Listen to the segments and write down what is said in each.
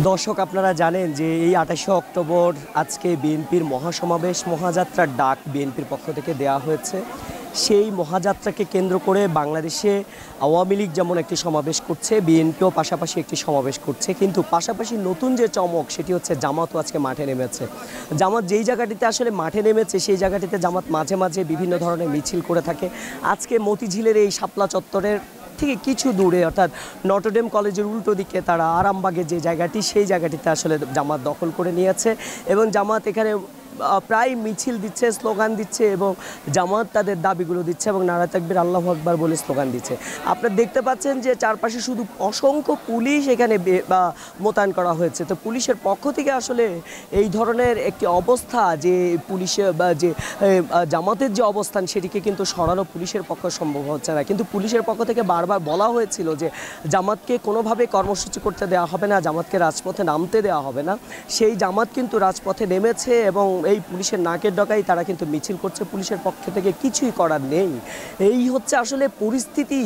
দর্শক, আপনারা জানেন যে এই ২৮শে অক্টোবর আজকে বিএনপির মহাসমাবেশ মহাযাত্রার ডাক বিএনপির পক্ষ থেকে দেয়া হয়েছে। সেই মহাযাত্রাকে কেন্দ্র করে বাংলাদেশে আওয়ামী লীগ যেমন একটি সমাবেশ করছে, বিএনপিও পাশাপাশি একটি সমাবেশ করছে, কিন্তু পাশাপাশি নতুন যে চমক সেটি হচ্ছে জামাতও আজকে মাঠে নেমেছে। জামাত যেই জায়গাটিতে আসলে মাঠে নেমেছে সেই জায়গাটিতে জামাত মাঝে মাঝে বিভিন্ন ধরনের মিছিল করে থাকে। আজকে মতিঝিলের এই শাপলা চত্বরের থেকে কিছু দূরে অর্থাৎ নটরডেম কলেজের উল্টো দিকে তারা আরামবাগের যে জায়গাটি সেই জায়গাটিতে আসলে জামাত দখল করে নিয়েছে এবং জামাত এখানে প্রায় মিছিল দিচ্ছে, স্লোগান দিচ্ছে এবং জামাত তাদের দাবিগুলো দিচ্ছে এবং নারা তাকবীর আল্লাহু আকবার বলে স্লোগান দিচ্ছে। আপনারা দেখতে পাচ্ছেন যে চারপাশে শুধু অসংখ্য পুলিশ এখানে মোতায়েন করা হয়েছে। তো পুলিশের পক্ষ থেকে আসলে এই ধরনের একটি অবস্থা যে পুলিশের বা যে জামাতের যে অবস্থান সেটিকে কিন্তু সরানো পুলিশের পক্ষে সম্ভব হচ্ছে না, কিন্তু পুলিশের পক্ষ থেকে বারবার বলা হয়েছিল যে জামাতকে কোনোভাবে কর্মসূচি করতে দেওয়া হবে না, জামাতকে রাজপথে নামতে দেওয়া হবে না। সেই জামাত কিন্তু রাজপথে নেমেছে এবং এই পুলিশের নাকের ডগায় তারা কিন্তু মিছিল করছে। পুলিশের পক্ষ থেকে কিছুই করার নেই। এই হচ্ছে আসলে পরিস্থিতি,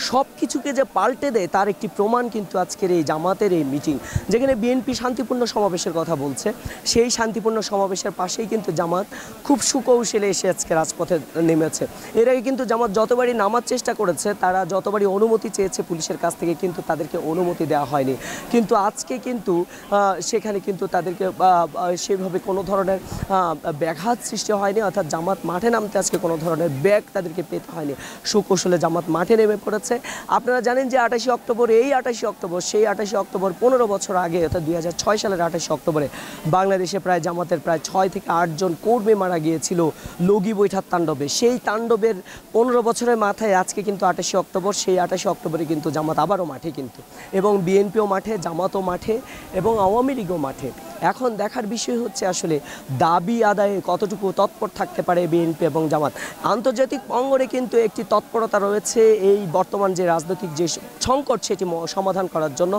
সব কিছুকে যে পাল্টে দেয় তার একটি প্রমাণ কিন্তু আজকের এই জামাতের এই মিটিং, যেখানে বিএনপি শান্তিপূর্ণ সমাবেশের কথা বলছে। সেই শান্তিপূর্ণ সমাবেশের পাশেই কিন্তু জামাত খুব সুকৌশলে এসে আজকে রাজপথে নেমেছে। এর আগে কিন্তু জামাত যতবারই নামার চেষ্টা করেছে, তারা যতবারই অনুমতি চেয়েছে পুলিশের কাছ থেকে, কিন্তু তাদেরকে অনুমতি দেওয়া হয়নি। কিন্তু আজকে কিন্তু সেখানে কিন্তু তাদেরকে সেভাবে কোনো ধরনের ব্যাঘাত সৃষ্টি হয়নি, অর্থাৎ জামাত মাঠে নামতে আজকে কোনো ধরনের ব্যাগ তাদেরকে পেতে হয়নি। সুকৌশলে জামাত মাঠে নেমে পড়েছে। আপনারা জানেন যে ২৮শে অক্টোবর, এই ২৮শে অক্টোবর, সেই ২৮শে অক্টোবর ১৫ বছর আগে অর্থাৎ ২০০৬ সালের ২৮শে অক্টোবরে বাংলাদেশে প্রায় জামাতের প্রায় ৬ থেকে ৮ জন কর্মী মারা গিয়েছিল লগি বৈঠার তাণ্ডবে। সেই তাণ্ডবের ১৫ বছরের মাথায় আজকে কিন্তু ২৮শে অক্টোবর, সেই ২৮শে অক্টোবরে কিন্তু জামাত আবারও মাঠে, কিন্তু এবং বিএনপিও মাঠে, জামাতও মাঠে এবং আওয়ামী লীগও মাঠে। এখন দেখার বিষয় হচ্ছে আসলে দাবি আদায়ে কতটুকু তৎপর থাকতে পারে বিএনপি এবং জামাত। আন্তর্জাতিক অঙ্গনে কিন্তু একটি তৎপরতা রয়েছে এই বর্তমান যে রাজনৈতিক যে সংকট সেটি সমাধান করার জন্য।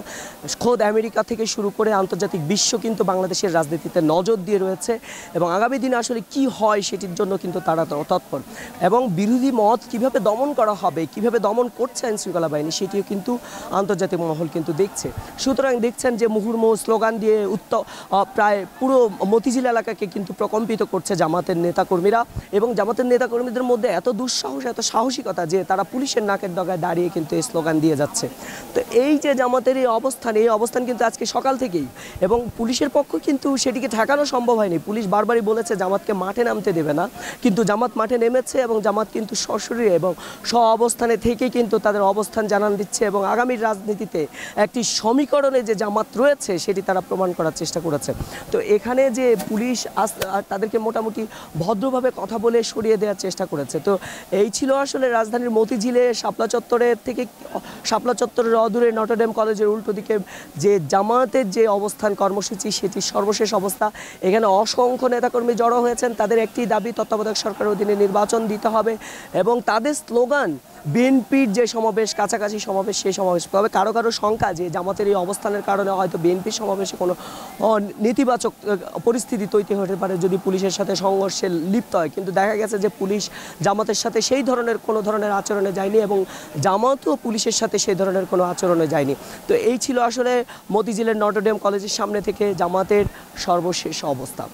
খোদ আমেরিকা থেকে শুরু করে আন্তর্জাতিক বিশ্ব কিন্তু বাংলাদেশের রাজনীতিতে নজর দিয়ে রয়েছে এবং আগামী দিনে আসলে কি হয় সেটির জন্য কিন্তু তারা তৎপর। এবং বিরোধী মত কিভাবে দমন করা হবে, কিভাবে দমন করছে আইনশৃঙ্খলা বাহিনী, সেটিও কিন্তু আন্তর্জাতিক মহল কিন্তু দেখছে। সুতরাং দেখছেন যে মুহুর্মুহু স্লোগান দিয়ে প্রায় পুরো মতিঝিল এলাকাকে কিন্তু প্রকম্পিত করছে জামাতের নেতাকর্মীরা এবং জামাতের নেতাকর্মীদের মধ্যে এত দুঃসাহস, এত সাহসিকতা যে তারা পুলিশের নাকের ডগায় দাঁড়িয়ে কিন্তু এই স্লোগান দিয়ে যাচ্ছে। তো এই যে জামাতের এই অবস্থান কিন্তু আজকে সকাল থেকেই, এবং পুলিশের পক্ষ কিন্তু সেটিকে ঠেকানো সম্ভব হয়নি। পুলিশ বারবারই বলেছে জামাতকে মাঠে নামতে দেবে না, কিন্তু জামাত মাঠে নেমেছে এবং জামাত কিন্তু সশরীরে এবং অবস্থানে থেকে কিন্তু তাদের অবস্থান জানান দিচ্ছে এবং আগামীর রাজনীতিতে একটি সমীকরণে যে জামাত রয়েছে সেটি তারা প্রমাণ করার চেষ্টা করেছে। তো এখানে যে পুলিশ তাদেরকে মোটামুটি ভদ্রভাবে কথা বলে সরিয়ে দেওয়ার চেষ্টা করেছে। তো এই ছিল আসলে রাজধানীর মতিঝিলে শাপলা চত্বরের থেকে, শাপলা চত্বরের অদূরে নটরডেম কলেজের উল্টো দিকে যে জামাতের যে অবস্থান কর্মসূচি সেটির সর্বশেষ অবস্থা। এখানে অসংখ্য নেতাকর্মী জড়ো হয়েছেন। তাদের একটি দাবি, তত্ত্বাবধায়ক সরকারের অধীনে নির্বাচন দিতে হবে এবং তাদের স্লোগান বিএনপির যে সমাবেশ, কাছাকাছি সমাবেশ, সেই সমাবেশ। তবে কারো কারো শঙ্কা যে জামাতের এই অবস্থানের কারণে হয়তো বিএনপির সমাবেশে কোনো নেতিবাচক পরিস্থিতি তৈরি হতে পারে যদি পুলিশের সাথে সংঘর্ষে লিপ্ত হয়, কিন্তু দেখা গেছে যে পুলিশ জামাতের সাথে সেই ধরনের কোনো ধরনের আচরণে যায়নি এবং জামাতও পুলিশের সাথে সেই ধরনের কোনো আচরণে যায়নি। তো এই ছিল আসলে মতিঝিলের নটরডেম কলেজের সামনে থেকে জামাতের সর্বশেষ অবস্থা।